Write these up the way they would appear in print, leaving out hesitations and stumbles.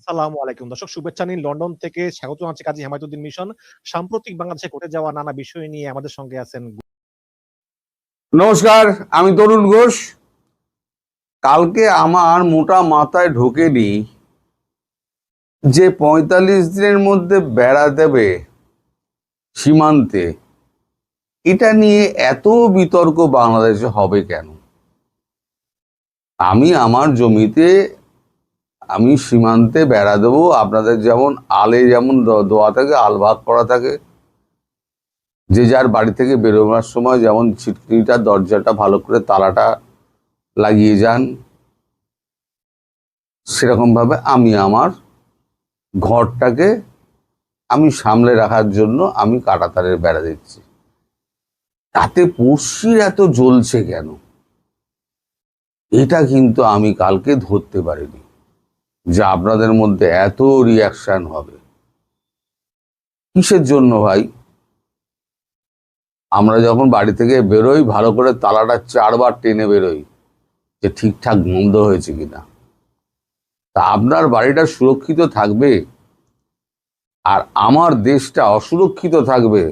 আসসালামু আলাইকুম দর্শক, শুভেচ্ছা নিন লন্ডন থেকে। স্বাগত জানাচ্ছি কাজী হেমায়েতুদ্দিন মিশন। সাম্প্রতিক বাংলাদেশে ঘটে যাওয়া নানা বিষয় নিয়ে আমাদের সঙ্গে আছেন। নমস্কার, আমি তরুণ ঘোষ। কালকে আমার মোটা মাথায় ঢোকেনি যে ৪৫ দিনের মধ্যে বেড়া দেবে সীমান্তে, এটা নিয়ে এত বিতর্ক বাংলাদেশে হবে কেন? আমি আমার জমিতে আমি সীমান্তে বেড়া দেবো, আপনাদের যেমন আলে যেমন দোয়া থাকে, আল ভাগ করা থাকে, যে যার বাড়ি থেকে বেরোবার সময় যেমন ছিটকিনিটা দরজাটা ভালো করে তালাটা লাগিয়ে যান, সেরকম ভাবে আমি আমার ঘরটাকে আমি সামলে রাখার জন্য আমি কাঁটাতারের বেড়া দিচ্ছি। তাতে পড়শির এত জ্বলছে কেন? এটা কিন্তু আমি কালকে ধরতে পারিনি যে আপনাদের মধ্যে এত রিয়াকশন হবে। কিসের জন্য ভাই? আমরা যখন বাড়ি থেকে বেরোই ভালো করে তালাটা 4বার টেনে বেরোই যে ঠিকঠাক বন্ধ হয়েছে কিনা। তা আপনার বাড়িটা সুরক্ষিত থাকবে আর আমার দেশটা অসুরক্ষিত থাকবে,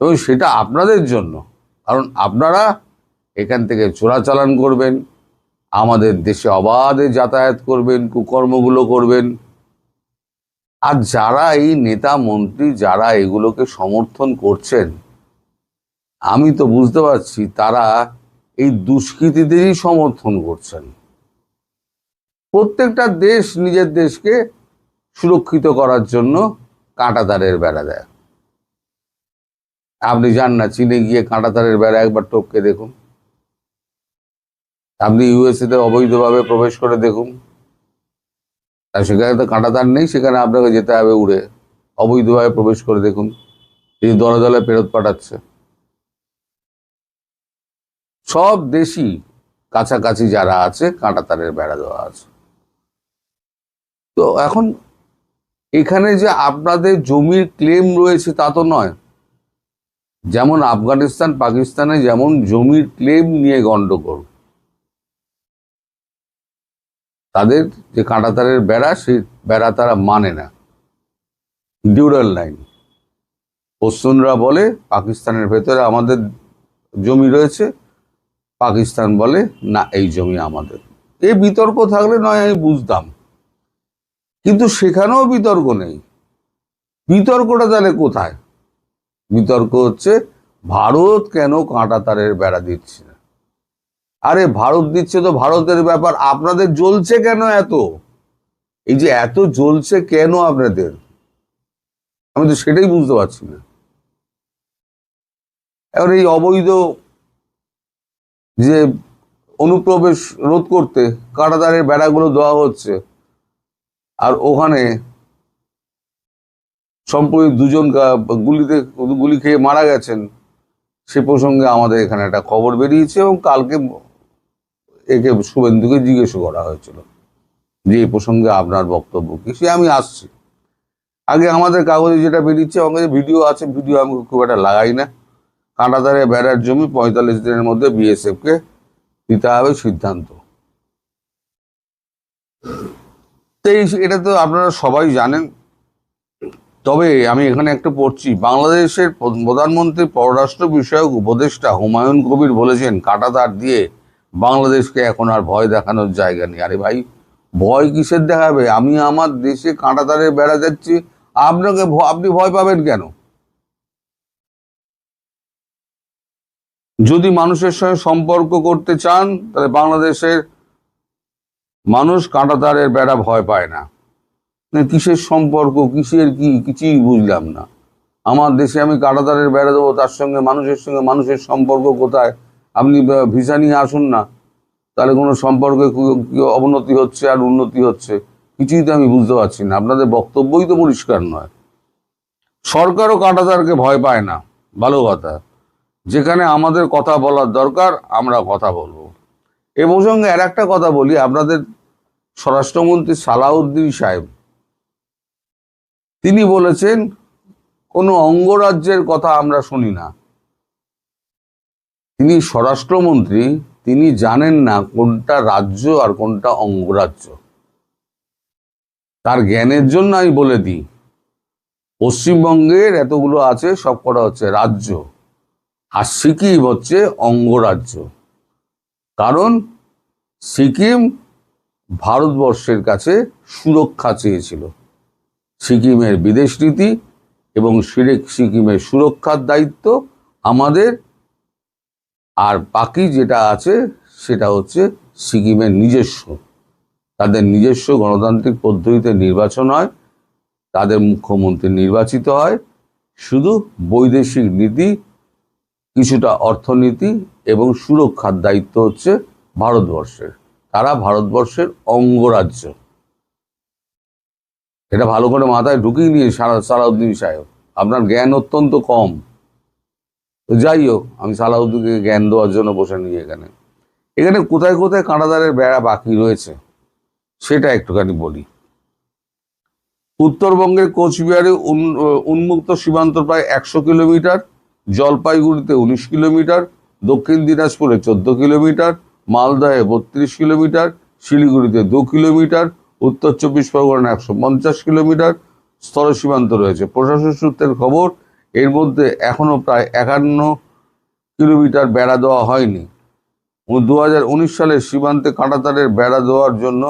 এবং সেটা আপনাদের জন্য। কারণ আপনারা এখান থেকে চোরাচালান করবেন, আমাদের দেশে অবাধে যাতায়াত করবেন, কুকর্মগুলো করবেন। আর যারা এই নেতা মন্ত্রী যারা এগুলোকে সমর্থন করছেন, আমি তো বুঝতে পারছি তারা এই দুষ্কৃতীদেরই সমর্থন করছেন। প্রত্যেকটা দেশ নিজের দেশকে সুরক্ষিত করার জন্য কাঁটাতারের বেড়া দেয়। আপনি যান না চীনে গিয়ে কাঁটাতারের বেড়া একবার টপকে দেখুন। আপনি ইউএসএতে অবৈধভাবে প্রবেশ করে দেখুন, আর সেখানে তো কাঁটাতার নেই, সেখানে আপনাকে যেতে হবে উড়ে। অবৈধভাবে প্রবেশ করে দেখুন, এই দলে দলে ফেরত পাঠাচ্ছে। সব দেশই কাছাকাছি যারা আছে কাঁটাতারের বেড়া দেওয়া আছে। তো এখন এখানে যে আপনাদের জমির ক্লেম রয়েছে তা তো নয়। যেমন আফগানিস্তান পাকিস্তানে যেমন জমির ক্লেম নিয়ে গন্ডগোল, তাদের যে কাঁটাতারের বেড়া সেই বেড়া তারা মানে না, ডিউরাল লাইন। পশ্চিমরা বলে পাকিস্তানের ভেতরে আমাদের জমি রয়েছে, পাকিস্তান বলে না এই জমি আমাদের। এই বিতর্ক থাকলে নয় আমি বুঝতাম, কিন্তু সেখানেও বিতর্ক নেই। বিতর্কটা তাহলে কোথায়? বিতর্ক হচ্ছে ভারত কেন কাঁটাতারের বেড়া দিচ্ছে না। আরে ভারত দিচ্ছে তো ভারতের ব্যাপার, আপনাদের জ্বলছে কেন এত? এই যে এত জ্বলছে কেন আপনাদের, আমি তো সেটাই বুঝতে পারছি না। এবার এই অবৈধ যে অনুপ্রবেশ রোধ করতে কাঁটাতারের বেড়াগুলো দেওয়া হচ্ছে, আর ওখানে সম্প্রতি দুজন গুলি খেয়ে মারা গেছেন, সে প্রসঙ্গে আমাদের এখানে একটা খবর বেরিয়েছে, এবং কালকে একে শুভেন্দুকে জিজ্ঞেস করা হয়েছিল যে এই প্রসঙ্গে আপনার বক্তব্য কি। সে আমি আসছি। আগে আমাদের কাগজে যেটা বেরিয়েছে, আমার কাছে ভিডিও আছে, ভিডিও আমি খুব একটা লাগাই না। কাঁটাতারে বেড়ার জমি ৪৫ দিনের মধ্যে বিএসএফ কে দিতে হবে সিদ্ধান্ত। তো এটা তো আপনারা সবাই জানেন। তবে আমি এখানে একটা পড়ছি, বাংলাদেশের প্রধানমন্ত্রী পররাষ্ট্র বিষয়ক উপদেষ্টা হুমায়ুন কবির বলেছেন কাঁটাতার দিয়ে বাংলাদেশকে এখন আর ভয় দেখানোর জায়গা নেই। আরে ভাই, ভয় কিসের দেখাবে? আমি আমার দেশে কাঁটাতারের বেড়া যাচ্ছি, আপনি ভয় পাবেন কেন? যদি মানুষের সঙ্গে সম্পর্ক করতে চান তাহলে বাংলাদেশের মানুষ কাঁটাতারের বেড়া ভয় পায় না। কিসের সম্পর্ক, কিসের কি, কিছুই বুঝলাম না। আমার দেশে আমি কাঁটাতারের বেড়া দেবো, তার সঙ্গে মানুষের সম্পর্ক কোথায়? আপনি ভিসা নিয়ে আসুন না, তাহলে কোনো সম্পর্কে অবনতি হচ্ছে আর উন্নতি হচ্ছে, কিছুই তো আমি বুঝতে পারছি না। আপনাদের বক্তব্যই তো পরিষ্কার নয়। সরকারও কাঁটাতারকে ভয় পায় না, ভালো কথা। যেখানে আমাদের কথা বলার দরকার আমরা কথা বলবো। এ প্রসঙ্গে আর একটা কথা বলি, আপনাদের স্বরাষ্ট্রমন্ত্রী সালাউদ্দিন সাহেব তিনি বলেছেন কোনো অঙ্গরাজ্যের কথা আমরা শুনি না। তিনি স্বরাষ্ট্রমন্ত্রী, তিনি জানেন না কোনটা রাজ্য আর কোনটা অঙ্গরাজ্য। তার জ্ঞানের জন্য আমি বলে দিই, পশ্চিমবঙ্গের এতগুলো আছে সব কটা হচ্ছে রাজ্য, আর সিকিম হচ্ছে অঙ্গরাজ্য। কারণ সিকিম ভারতবর্ষের কাছে সুরক্ষা চেয়েছিল। সিকিমের বিদেশ নীতি এবং সিকিমের সুরক্ষার দায়িত্ব আমাদের, আর বাকি যেটা আছে সেটা হচ্ছে সিকিমের নিজস্ব। তাদের নিজস্ব গণতান্ত্রিক পদ্ধতিতে নির্বাচন হয়, তাদের মুখ্যমন্ত্রী নির্বাচিত হয়, শুধু বৈদেশিক নীতি, কিছুটা অর্থনীতি এবং সুরক্ষার দায়িত্ব হচ্ছে ভারতবর্ষের। তারা ভারতবর্ষের অঙ্গরাজ্য। এটা ভালো করে মাথায় ঢুকিয়ে নিয়ে সালাউদ্দিন সাহেব, আপনার জ্ঞান অত্যন্ত কম। তো যাই হোক, আমি সালাউদ্দিনকে জ্ঞান দেওয়ার জন্য বসে নিই এখানে। এখানে কোথায় কোথায় কাঁটাতারের বেড়া বাকি রয়েছে সেটা একটুখানি বলি। উত্তরবঙ্গের কোচবিহারে উন্মুক্ত সীমান্ত প্রায় 100 কিলোমিটার, জলপাইগুড়িতে 19 কিলোমিটার, দক্ষিণ দিনাজপুরে 14 কিলোমিটার, মালদহে 32 কিলোমিটার, শিলিগুড়িতে 2 কিলোমিটার, উত্তর 24 পরগনা 150 কিলোমিটার স্থল সীমান্ত রয়েছে। প্রশাসন সূত্রের খবর, এর মধ্যে এখনো প্রায় 51 কিলোমিটার বেড়া দেওয়া হয়নি। 2019 সালে সীমান্তে কাঁটাতারের বেড়া দেওয়ার জন্য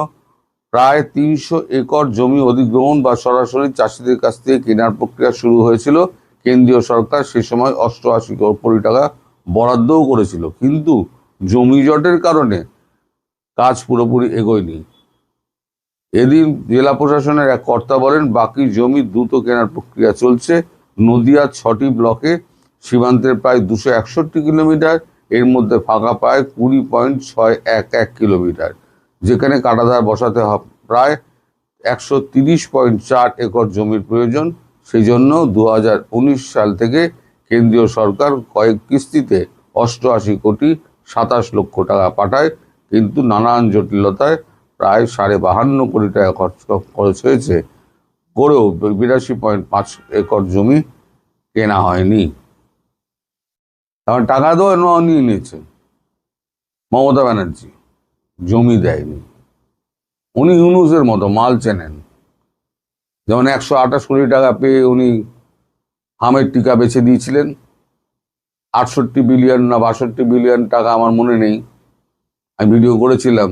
প্রায় 300 একর জমি অধিগ্রহণ বা সরাসরি চাষিদের কাছ থেকে কেনার প্রক্রিয়া শুরু হয়েছিল। কেন্দ্রীয় সরকার সে সময় 88 কোটি টাকা বরাদ্দও করেছিল, কিন্তু জমি জটের কারণে কাজ পুরোপুরি এগোয়নি। এদিন জেলা প্রশাসনের এক কর্তা বলেন, বাকি জমি দ্রুত কেনার প্রক্রিয়া চলছে। নদিয়ার 6টি ব্লকে সীমান্তের প্রায় 261 কিলোমিটার, এর মধ্যে ফাঁকা প্রায় 20.611 কিলোমিটার, যেখানে কাঁটাতার বসাতে প্রায় 130.4 একর জমির প্রয়োজন। সেই জন্য 2019 সাল থেকে কেন্দ্রীয় সরকার কয়েক কিস্তিতে 88.27 কোটি টাকা পাঠায়, কিন্তু নানান জটিলতায় প্রায় 52.5 কোটি টাকা খরচ হয়েছে, করেও 82.5 একর জমি কেনা হয়নি। কারণ টাকা দেওয়া নিয়ে নিয়েছে মমতা ব্যানার্জি, জমি দেয়নি। উনি ইউনূসের মতো মাল চেনেন। যেমন 128 কোটি টাকা পেয়ে উনি হামের টিকা বেছে দিয়েছিলেন, 68 বিলিয়ন না 62 বিলিয়ন টাকা আমার মনে নেই, আমি ভিডিও করেছিলাম,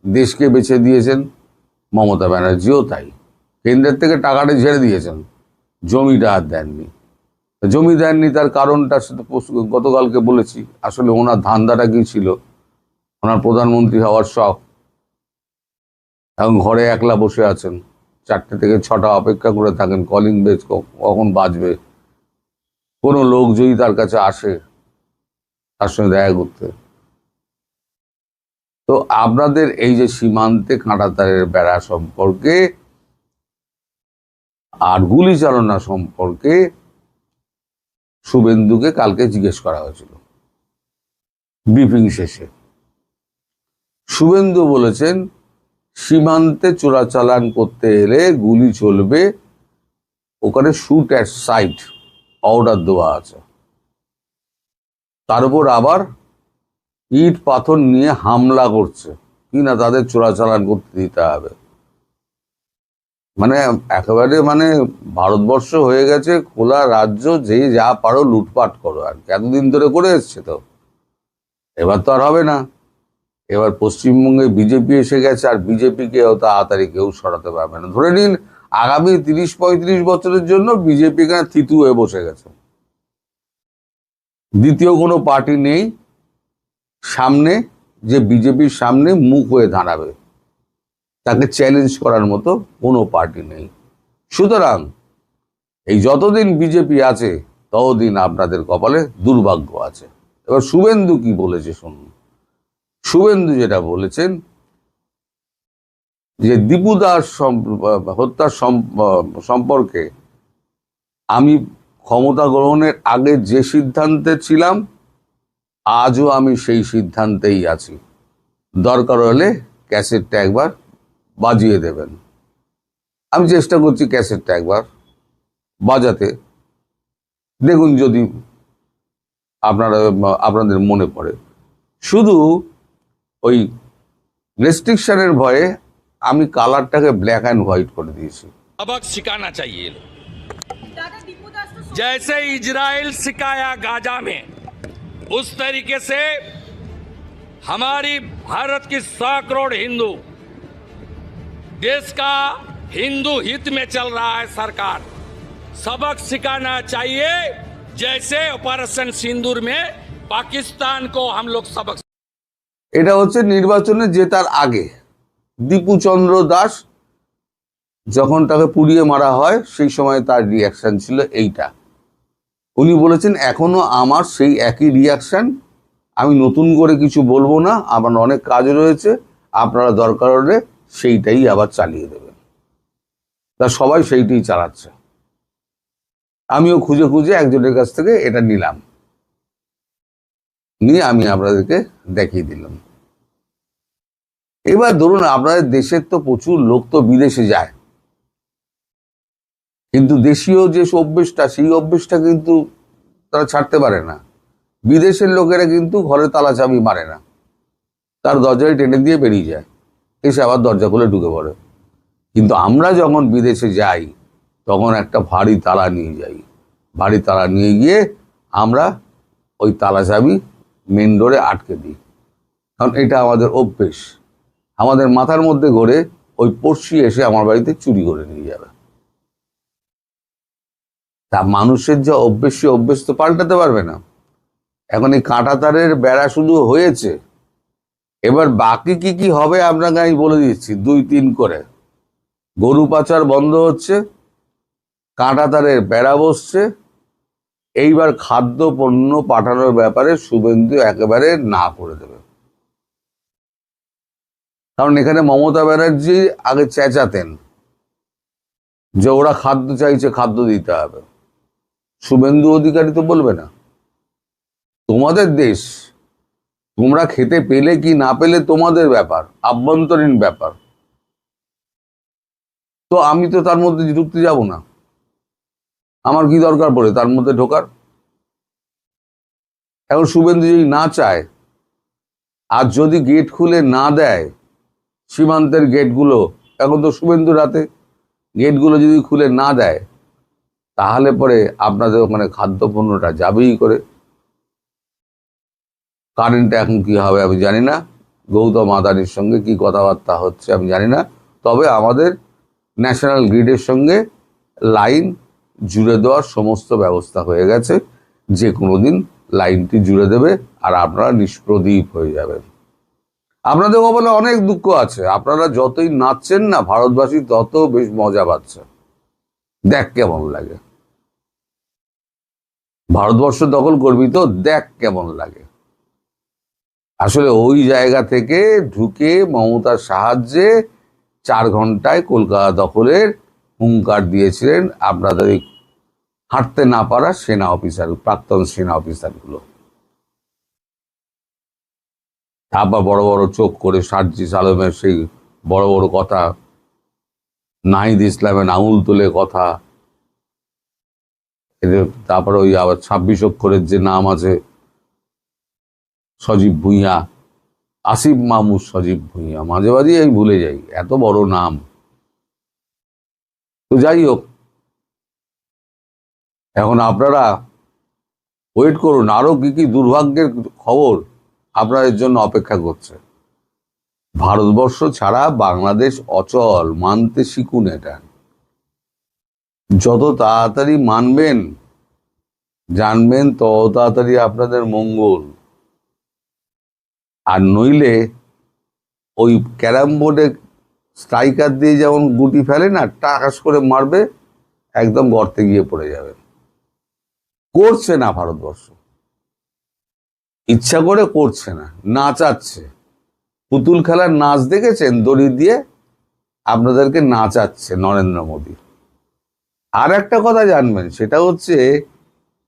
দেশকে বেছে দিয়েছেন। মমতা ব্যানার্জিও তাই, কেন্দ্রের থেকে টাকাটা ঝেড়ে দিয়েছেন, জমিটা আর দেননি। জমি দেননি তার কারণটা সেটা গতকালকে বলেছি। আসলে ওনার ধান্দাটা কি ছিল, ওনার প্রধানমন্ত্রী হওয়ার শখ, এখন ঘরে একলা বসে আছেন, 4টে থেকে 6টা অপেক্ষা করে থাকেন কলিং বেল কখন বাজবে, কোনো লোক যদি তার কাছে আসে তার সঙ্গে দেখা করতে। তো আপনাদের এই যে সীমান্তে কাঁটাতারের বেড়া সম্পর্কে আর গুলি চালনা সম্পর্কে শুভেন্দুকে কালকে জিজ্ঞেস করা হয়েছিল ব্রিফিং শেষে। শুভেন্দু বলেছেন, সীমান্তে চোরাচালান করতে এলে গুলি চলবে, ওখানে শুট অ্যাট সাইট অর্ডার দেওয়া আছে। তার উপর আবার ইট পাথর নিয়ে হামলা করছে কিনা তাদের চোরাচালান করতে দিতে হবে। মানে একেবারে ভারতবর্ষ হয়ে গেছে খোলা রাজ্য, যে যা পারো লুটপাট করো। আর এতদিন ধরে করে এসছে, তো এবার তো আর হবে না। এবার পশ্চিমবঙ্গে বিজেপি এসে গেছে, আর বিজেপিকে তাড়াতাড়ি কেউ সরাতে পারবে না। ধরে নিন আগামী 30-35 বছরের জন্য বিজেপি এখানে থিতু হয়ে বসে গেছে, দ্বিতীয় কোনো পার্টি নেই সামনে যে বিজেপির সামনে মুখ হয়ে দাঁড়াবে, তাকে চ্যালেঞ্জ করার মতো কোনো পার্টি নেই। সুতরাং এই যতদিন বিজেপি আছে ততদিন আপনাদের কপালে দুর্ভাগ্য আছে। এবার শুভেন্দু কি বলেছে শুনুন। শুভেন্দু যেটা বলেছেন যে দীপুদাস হত্যার সম্পর্কে আমি ক্ষমতা গ্রহণের আগে যে সিদ্ধান্তে ছিলাম, আজও আমি সেই সিদ্ধান্তেই আছি। দরকার হলে ক্যাসেটটা একবার বাজিয়ে দেবেন। আমি চেষ্টা করছি ক্যাসেটটা একবার বাজাতে, দেখুন যদি আপনাদের মনে পড়ে। শুধু ওই রেস্ট্রিকশনের ভয়ে আমি কালারটাকে ব্ল্যাক অ্যান্ড হোয়াইট করে দিয়েছি। सबक सिखाना चाहिए ये लोग। जैसे इजराइल सिखाया गाजा में, उस तरीके से हमारी भारत की 100 करोड़ हिंदू, देश का हिंदू हित में चल रहा है सरकार, सबक सिखाना चाहिए। जैसे ऑपरेशन सिंदूर में पाकिस्तान को हम लोग सबक। এটা হচ্ছে নির্বাচনে জেতার আগে দীপু চন্দ্র দাস যখন তাকে পুড়িয়ে মারা হয় সেই সময় তার রিয়াকশন ছিল এইটা। উনি বলেছেন এখনো আমার সেই একই রিয়াকশন, আমি নতুন করে কিছু বলবো না, আমার অনেক কাজ রয়েছে, আপনারা দরকার হলে সেইটাই আবার চালিয়ে দেবেন। তা সবাই সেইটাই চালাচ্ছে। আমিও খুঁজে খুঁজে একজনের কাছ থেকে এটা নিলাম, নিয়ে আমি আপনাদেরকে দেখিয়ে দিলাম। এবার ধরুন আপনাদের দেশের তো প্রচুর লোক তো বিদেশে যায়, কিন্তু দেশীয় যে অভ্যেসটা সেই অভ্যেসটা কিন্তু তারা ছাড়তে পারে না। বিদেশের লোকেরা কিন্তু ঘরে তালা চাবি মারে না, তার দরজায় টেনে দিয়ে বেরিয়ে যায়, এসে আবার দরজা খুলে ঢুকে পড়ে। কিন্তু আমরা যখন বিদেশে যাই তখন একটা ভারী তালা নিয়ে যাই, ভারী তালা নিয়ে গিয়ে আমরা ওই তালা চাবি মেন ডোরে আটকে দিই, কারণ এটা আমাদের অভ্যেস। আমাদের মাথার মধ্যে ঘোরে ওই পড়শি এসে আমার বাড়িতে চুরি করে নিয়ে যাবে। তা মানুষের যে অভ্যেস সে অভ্যেস তো পাল্টাতে পারবে না। এখন এই কাঁটাতারের বেড়া শুধু হয়েছে, এবার বাকি কি কি হবে আপনাকে আমি বলে দিচ্ছি 2-3 করে। গরু পাচার বন্ধ হচ্ছে, কাঁটাতারের বেড়া বসছে, এইবার খাদ্য পণ্য পাঠানোর ব্যাপারে শুভেন্দু একেবারে না করে দেবে। কারণ এখানে মমতা ব্যানার্জি আগে চেঁচাতেন যে ওরা খাদ্য চাইছে, খাদ্য দিতে হবে। শুভেন্দু অধিকারী তো বলবে না, তোমাদের দেশ, তোমরা খেতে পেলে কি না পেলে তোমাদের ব্যাপার, আভ্যন্তরীণ ব্যাপার, তো আমি তো তার মধ্যে ঢুকতে যাব না। আমার কি দরকার পড়ে তার মধ্যে ঢোকার? এখন শুভেন্দু যদি না চায়, আর যদি গেট খুলে না দেয়, সীমান্তের গেটগুলো, এখন তো শুভেন্দু রাতে গেটগুলো যদি খুলে না দেয়, তাহলে পরে আপনাদের ওখানে খাদ্যপণ্যটা যাবেই করে। কারেন্টে এখন কি হবে আমি জানি না, গৌতম আদানির সঙ্গে কি কথাবার্তা হচ্ছে আমি জানি না, তবে আমাদের ন্যাশনাল গ্রিডের সঙ্গে লাইন জুড়ে দেওয়ার সমস্ত ব্যবস্থা হয়ে গেছে। যে কোনো দিন লাইনটি জুড়ে দেবে আর আপনারা নিষ্প্রদীপ হয়ে যাবেন। আপনাদের কপালে অনেক দুঃখ আছে, আপনারা যতই নাচছেন না ভারতবাসী তত বেশ মজা পাচ্ছে। দেখ কেমন লাগে, ভারতবর্ষ দখল করবি তো দেখ কেমন লাগে। আসলে ওই জায়গা থেকে ঢুকে মমতার সাহায্যে 4 ঘন্টায় কলকাতা দখলের হুঙ্কার দিয়েছিলেন আপনাদের হাঁটতে না পারা সেনা অফিসার, প্রাক্তন সেনা অফিসারগুলো। তারপর বড় বড় চোখ করে সার্জিস আলমের সেই বড় বড় কথা, নাহিদ ইসলামের আঙুল তুলে কথা, তারপরে ওই আবার 26 অক্ষরের যে নাম আছে সজীব ভুঁইয়া, আসিফ মাহমুদ সজীব ভুঁইয়া, মাঝে মাঝে আমি ভুলে যাই, এত বড় নাম। তো যাই হোক, এখন আপনারা ওয়েট করুন, আরো কি কি দুর্ভাগ্যের খবর আপনাদের জন্য অপেক্ষা করছে। ভারতবর্ষ ছাড়া বাংলাদেশ অচল, মানতে শিখুন। এটা যত তাড়াতাড়ি মানবেন জানবেন তত তাড়াতাড়ি আপনাদের মঙ্গল। আর নইলে ওই ক্যারাম বোর্ডে স্ট্রাইকার দিয়ে যেমন গুটি ফেলে না, টাকাস করে মারবে, একদম গর্তে গিয়ে পড়ে যাবে। করছে না ভারতবর্ষ, ইচ্ছা করে করছে না, নাচাচ্ছে। পুতুল খেলার নাচ দেখেছেন? দড়ি দিয়ে আপনাদেরকে নাচাচ্ছে নরেন্দ্র মোদী। আর একটা কথা জানবেন, সেটা হচ্ছে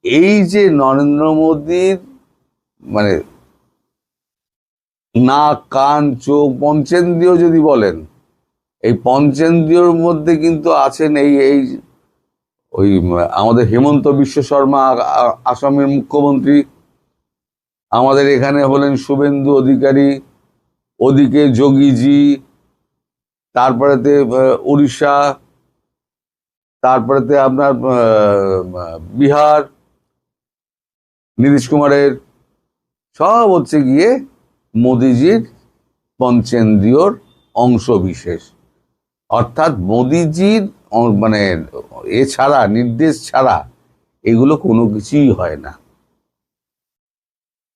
এই যে নরেন্দ্র মোদীর মানে নাক, কান, চোখ, পঞ্চেন্দ্রিয় যদি বলেন, এই পঞ্চেন্দ্রিয়র মধ্যে কিন্তু আছেন এই ওই আমাদের হেমন্ত বিশ্ব শর্মা, আসামের মুখ্যমন্ত্রী, আমাদের এখানে হলেন শুভেন্দু অধিকারী, ওদিকে যোগীজি, তারপরেতে উড়িষ্যা, তারপরেতে আপনার বিহার, নীতিশ কুমারের, সব হচ্ছে গিয়ে মোদিজির পঞ্চেন্দ্রিয়র অংশ বিশেষ। অর্থাৎ মোদিজির মানে এছাড়া, নির্দেশ ছাড়া এগুলো কোনো কিছুই হয় না।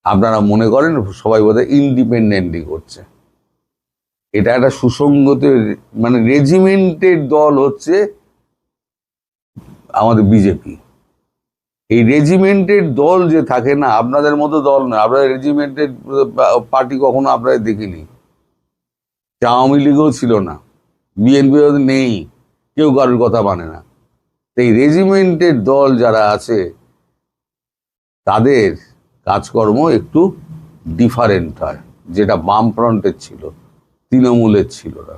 আপনারা মনে করেন সবাই বোধহয় ইন্ডিপেন্ডেন্টলি করছে। এটা একটা সুসংগত মানে রেজিমেন্টের দল হচ্ছে আমাদের বিজেপি। এই রেজিমেন্টের দল যে থাকে না, আপনাদের মতো দল না। আপনারা রেজিমেন্টেড পার্টি কখনো আপনারা দেখিনি। আওয়ামী লীগও ছিল না, বিএনপি নেই, কেউ কারোর কথা মানে না। এই রেজিমেন্টের দল যারা আছে তাদের কাজকর্ম একটু ডিফারেন্ট হয়, যেটা বামফ্রন্টের ছিল, তৃণমূলের ছিল না।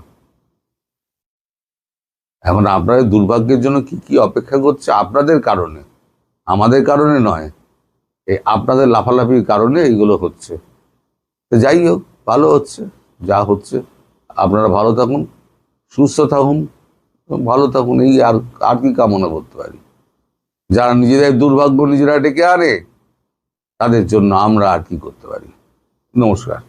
এখন আপনাদের দুর্ভাগ্যের জন্য কি কি অপেক্ষা করছে আপনাদের কারণে, আমাদের কারণে নয়। এই আপনাদের লাফালাফির কারণে এইগুলো হচ্ছে। তো যাই হোক, ভালো হচ্ছে যা হচ্ছে। আপনারা ভালো থাকুন, সুস্থ থাকুন, ভালো থাকুন, এই আর কি কামনা করতে পারি। যারা নিজেদের দুর্ভাগ্য নিজেরা ডেকে আনে তাদের জন্য আমরা আর কি করতে পারি। নমস্কার।